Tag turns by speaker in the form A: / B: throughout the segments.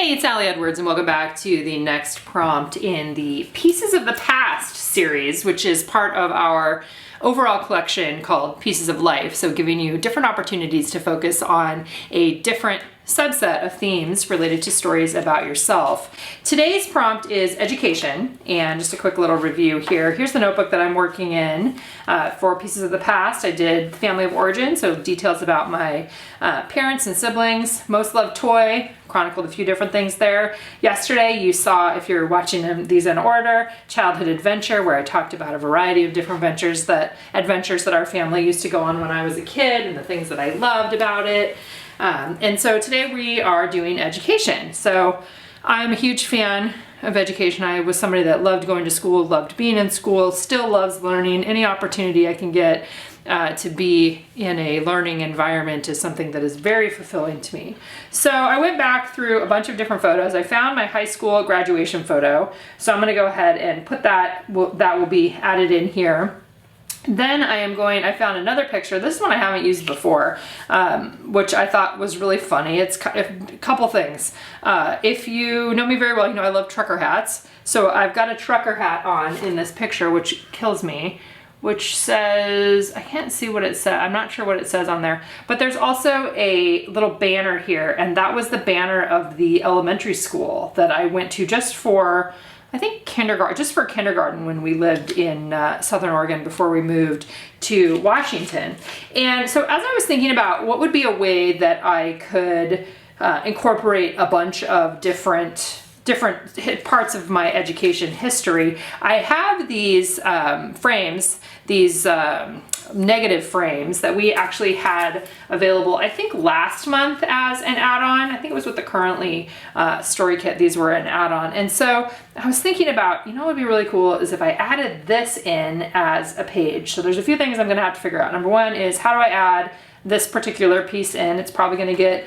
A: Hey, it's Allie Edwards and welcome back to the next prompt in the Pieces of the Past series, which is part of our overall collection called Pieces of Life. So giving you different opportunities to focus on a different subset of themes related to stories about yourself. Today's prompt is education, and just a quick little review here. Here's the notebook that I'm working in for Pieces of the Past. I did Family of Origin, so details about my parents and siblings. Most Loved Toy, chronicled a few different things there. Yesterday you saw, if you're watching these in order, Childhood Adventure, where I talked about a variety of different adventures that our family used to go on when I was a kid and the things that I loved about it. And so today we are doing education. So I'm a huge fan of education. I was somebody that loved going to school, loved being in school, still loves learning. Any opportunity I can get to be in a learning environment is something that is very fulfilling to me. So I went back through a bunch of different photos. I found my high school graduation photo. So I'm gonna go ahead and put that will be added in here. Then I found another picture. This one I haven't used before, which I thought was really funny. It's a couple things. If you know me very well, you know I love trucker hats. So I've got a trucker hat on in this picture, which kills me, which says, I can't see what it says. I'm not sure what it says on there, but there's also a little banner here, and that was the banner of the elementary school that I went to just for, I think kindergarten when we lived in Southern Oregon before we moved to Washington. And so as I was thinking about what would be a way that I could incorporate a bunch of different parts of my education history, I have these frames, these negative frames that we actually had available, I think last month as an add-on. I think it was with the Currently story kit. These were an add-on. And so I was thinking about, you know, what would be really cool is if I added this in as a page. So there's a few things I'm gonna have to figure out. Number one is, how do I add this particular piece in? It's probably going to get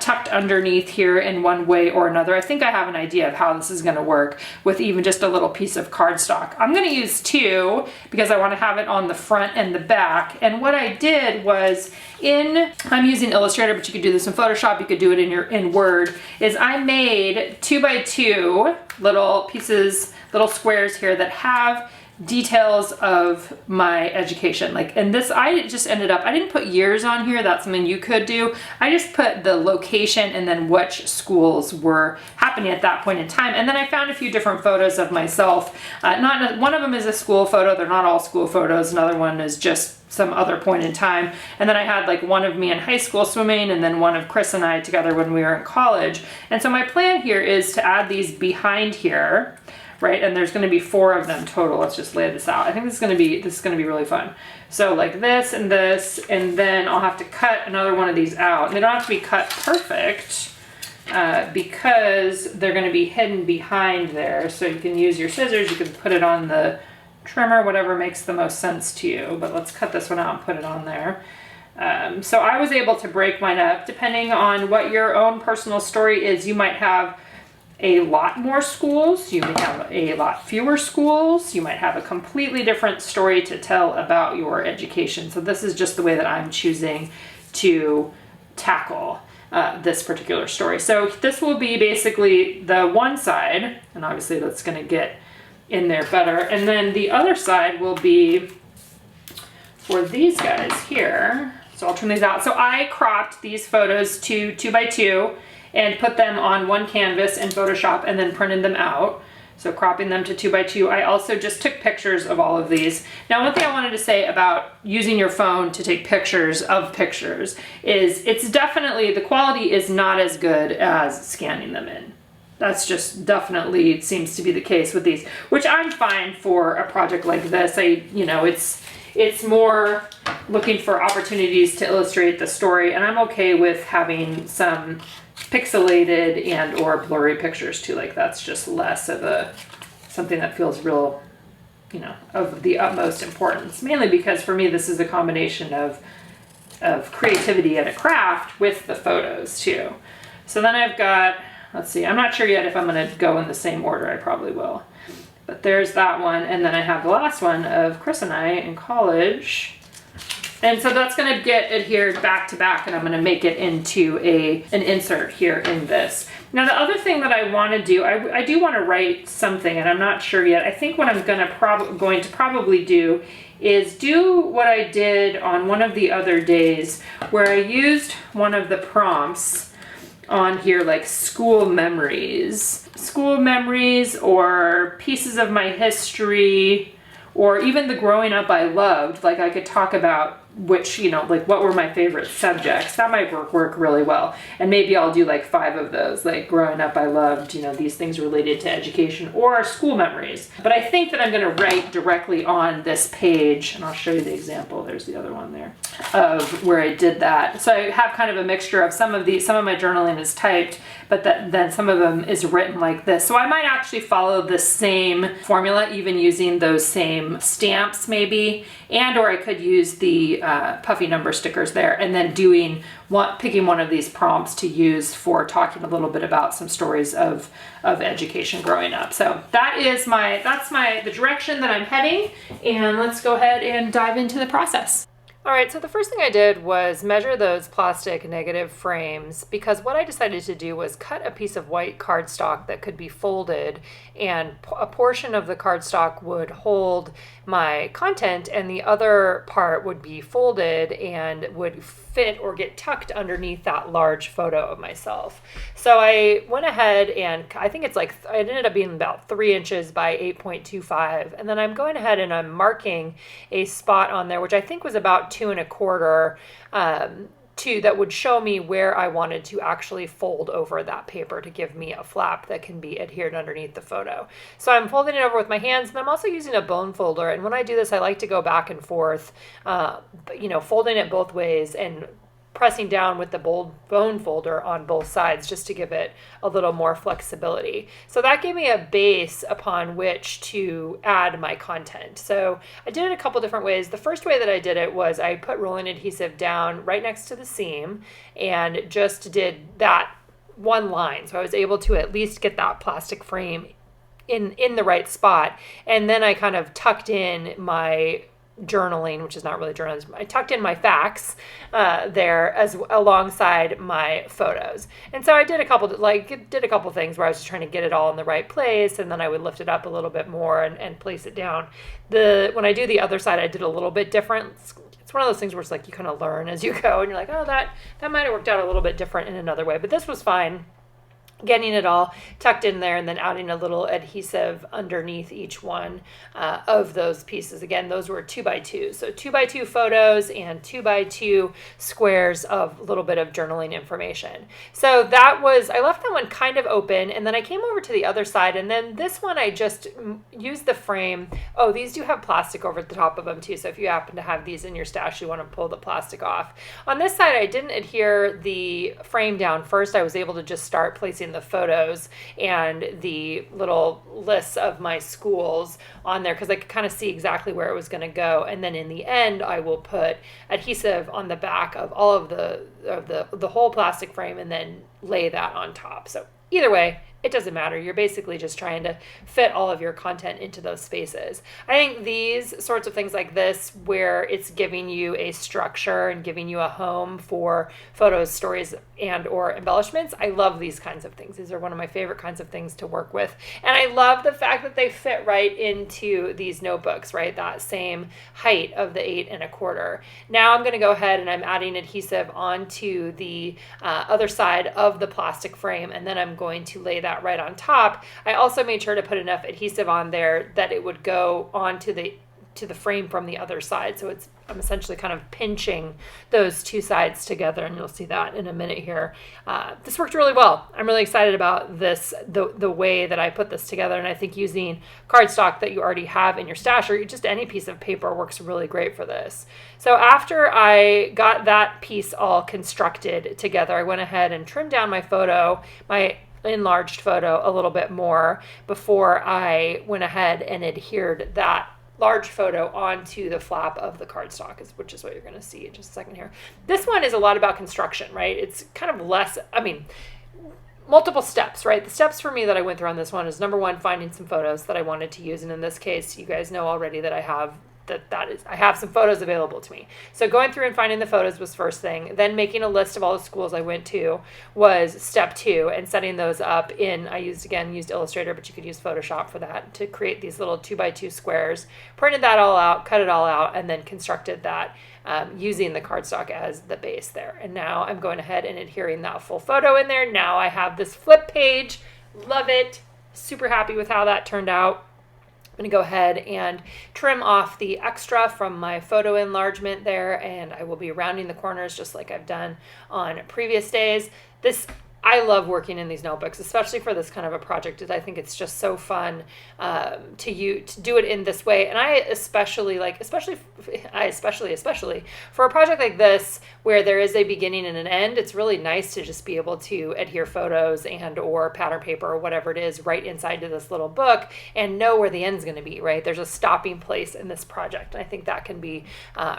A: tucked underneath here in one way or another. I think I have an idea of how this is going to work with even just a little piece of cardstock. I'm going to use two because I want to have it on the front and the back. And what I did was, I'm using Illustrator, but you could do this in Photoshop, you could do it in Word, is I made 2x2 little pieces, little squares here that have details of my education. And this, I just ended up, I didn't put years on here. That's something you could do. I just put the location and then which schools were happening at that point in time. And then I found a few different photos of myself. One of them is a school photo. They're not all school photos. Another one is just some other point in time. And then I had like one of me in high school swimming and then one of Chris and I together when we were in college. And so my plan here is to add these behind here, right? And there's going to be 4 of them total. Let's just lay this out. I think this is going to be really fun. So like this, and then I'll have to cut another one of these out. And they don't have to be cut perfect because they're going to be hidden behind there. So you can use your scissors, you can put it on the trimmer, whatever makes the most sense to you. But let's cut this one out and put it on there. So I was able to break mine up. Depending on what your own personal story is, you might have a lot more schools, you may have a lot fewer schools, you might have a completely different story to tell about your education. So this is just the way that I'm choosing to tackle this particular story. So this will be basically the one side, and obviously that's going to get in there better. And then the other side will be for these guys here. So I'll trim these out. So I cropped these photos to 2x2 and put them on one canvas in Photoshop and then printed them out. So cropping them to 2x2. I also just took pictures of all of these. Now, one thing I wanted to say about using your phone to take pictures of pictures is it's definitely, the quality is not as good as scanning them in. That's just definitely seems to be the case with these, which I'm fine for a project like this. It's more looking for opportunities to illustrate the story, and I'm okay with having some pixelated and or blurry pictures too. Like that's just less of something that feels real, of the utmost importance. Mainly because for me this is a combination of creativity and a craft with the photos too. So then I've got, let's see, I'm not sure yet if I'm going to go in the same order. I probably will. But there's that one, and then I have the last one of Chris and I in college And so that's going to get adhered back to back, and I'm going to make it into an insert here in this. Now, the other thing that I want to do, I do want to write something, and I'm not sure yet. I think what I'm going to probably do is do what I did on one of the other days, where I used one of the prompts on here, like school memories or pieces of my history, or even the growing up I loved. Like, I could talk about which, you know, like what were my favorite subjects. That might work really well. And maybe I'll do like 5 of those, like growing up I loved, you know, these things related to education or school memories. But I think that I'm going to write directly on this page, and I'll show you the example. There's the other one there of where I did that. So I have kind of a mixture of some of my journaling is typed, but then some of them is written like this. So I might actually follow the same formula, even using those same stamps maybe, or I could use the puffy number stickers there, and then picking one of these prompts to use for talking a little bit about some stories of education growing up. So that's the direction that I'm heading, and let's go ahead and dive into the process. All right, so the first thing I did was measure those plastic negative frames, because what I decided to do was cut a piece of white cardstock that could be folded, and a portion of the cardstock would hold my content and the other part would be folded and would fit or get tucked underneath that large photo of myself. So I went ahead, and I think it ended up being about 3 inches by 8.25. And then I'm going ahead and I'm marking a spot on there, which I think was about 2 1/4, that would show me where I wanted to actually fold over that paper to give me a flap that can be adhered underneath the photo. So I'm folding it over with my hands, and I'm also using a bone folder. And when I do this, I like to go back and forth, folding it both ways and pressing down with the bone folder on both sides just to give it a little more flexibility. So that gave me a base upon which to add my content. So I did it a couple different ways. The first way that I did it was I put rolling adhesive down right next to the seam and just did that one line. So I was able to at least get that plastic frame in the right spot. And then I kind of tucked in my journaling, which is not really journaling. I tucked in my facts there as alongside my photos. And so I did a couple things where I was just trying to get it all in the right place, and then I would lift it up a little bit more and place it down. When I do the other side, I did a little bit different. It's one of those things where it's like you kind of learn as you go, and you're like, oh, that might have worked out a little bit different in another way, but this was fine. Getting it all tucked in there and then adding a little adhesive underneath each one of those pieces. Again, those were 2x2. So 2x2 photos and 2x2 squares of a little bit of journaling information. So I left that one kind of open, and then I came over to the other side, and then this one I just used the frame. Oh, these do have plastic over the top of them too. So if you happen to have these in your stash, you want to pull the plastic off. On this side, I didn't adhere the frame down first. I was able to just start placing the photos and the little lists of my schools on there because I could kind of see exactly where it was going to go. And then in the end, I will put adhesive on the back of all of the whole plastic frame and then lay that on top. So either way, it doesn't matter. You're basically just trying to fit all of your content into those spaces. I think these sorts of things like this, where it's giving you a structure and giving you a home for photos, stories, and or embellishments, I love these kinds of things. These are one of my favorite kinds of things to work with. And I love the fact that they fit right into these notebooks, right? That same height of the 8 1/4. Now I'm going to go ahead and I'm adding adhesive onto the other side of the plastic frame, and then I'm going to lay that right on top. I also made sure to put enough adhesive on there that it would go onto the frame from the other side. So I'm essentially kind of pinching those two sides together, and you'll see that in a minute here. This worked really well. I'm really excited about this, the way that I put this together, and I think using cardstock that you already have in your stash or just any piece of paper works really great for this. So after I got that piece all constructed together, I went ahead and trimmed down my photo, my enlarged photo, a little bit more before I went ahead and adhered that large photo onto the flap of the cardstock, which is what you're going to see in just a second here. This one is a lot about construction, right? It's kind of multiple steps, right? The steps for me that I went through on this one is, number one, finding some photos that I wanted to use. And in this case, you guys know already that I have I have some photos available to me. So going through and finding the photos was first thing. Then making a list of all the schools I went to was step 2, and setting those up in, I used Illustrator, but you could use Photoshop for that, to create these little 2x2 squares. Printed that all out, cut it all out, and then constructed that using the cardstock as the base there. And now I'm going ahead and adhering that full photo in there. Now I have this flip page. Love it. Super happy with how that turned out. I'm going to go ahead and trim off the extra from my photo enlargement there, and I will be rounding the corners just like I've done on previous days. I love working in these notebooks, especially for this kind of a project. I think it's just so fun to do it in this way. And especially for a project like this, where there is a beginning and an end, it's really nice to just be able to adhere photos and or pattern paper or whatever it is right inside to this little book and know where the end's going to be, right? There's a stopping place in this project. And I think that can be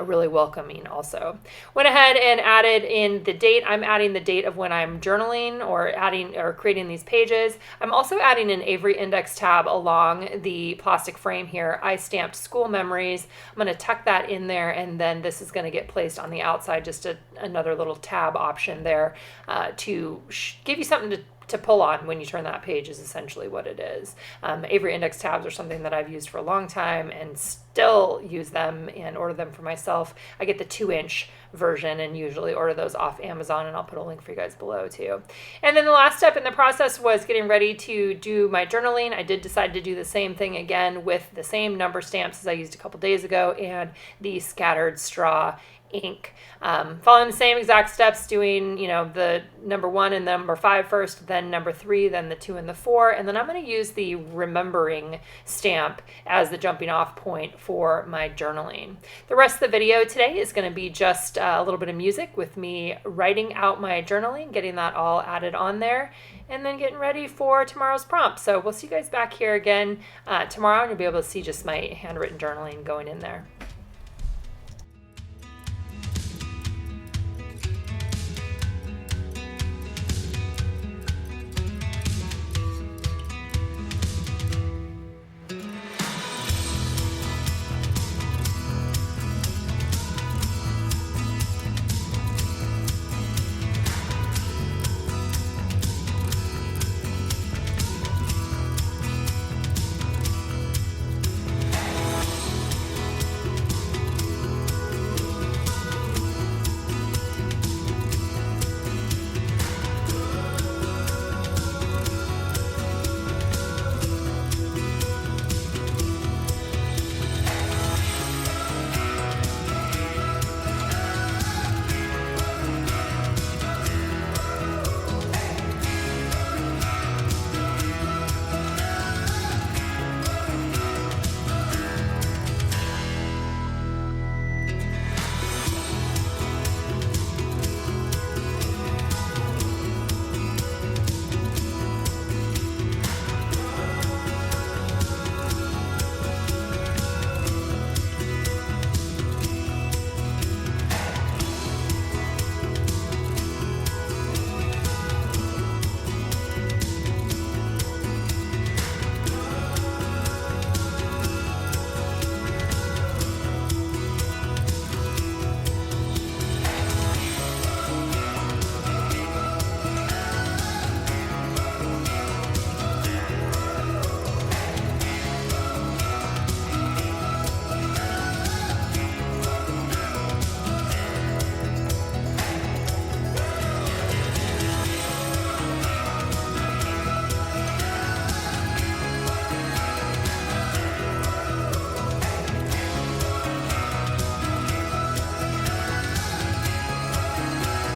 A: really welcoming also. Went ahead and added in the date. I'm adding the date of when I'm journaling or creating these pages. I'm also adding an Avery index tab along the plastic frame here. I stamped school memories. I'm going to tuck that in there, and then this is going to get placed on the outside, just another little tab option there to give you something to pull on when you turn that page, is essentially what it is. Avery index tabs are something that I've used for a long time and still use them and order them for myself. I get the 2-inch version and usually order those off Amazon, and I'll put a link for you guys below too. And then the last step in the process was getting ready to do my journaling. I did decide to do the same thing again with the same number stamps as I used a couple days ago and the scattered straw ink. Following the same exact steps, doing, the number 1 and number 5 first, then number 3, then the 2 and the 4, and then I'm going to use the remembering stamp as the jumping off point for my journaling. The rest of the video today is going to be just a little bit of music with me writing out my journaling, getting that all added on there, and then getting ready for tomorrow's prompt. So we'll see you guys back here again tomorrow, and you'll be able to see just my handwritten journaling going in there.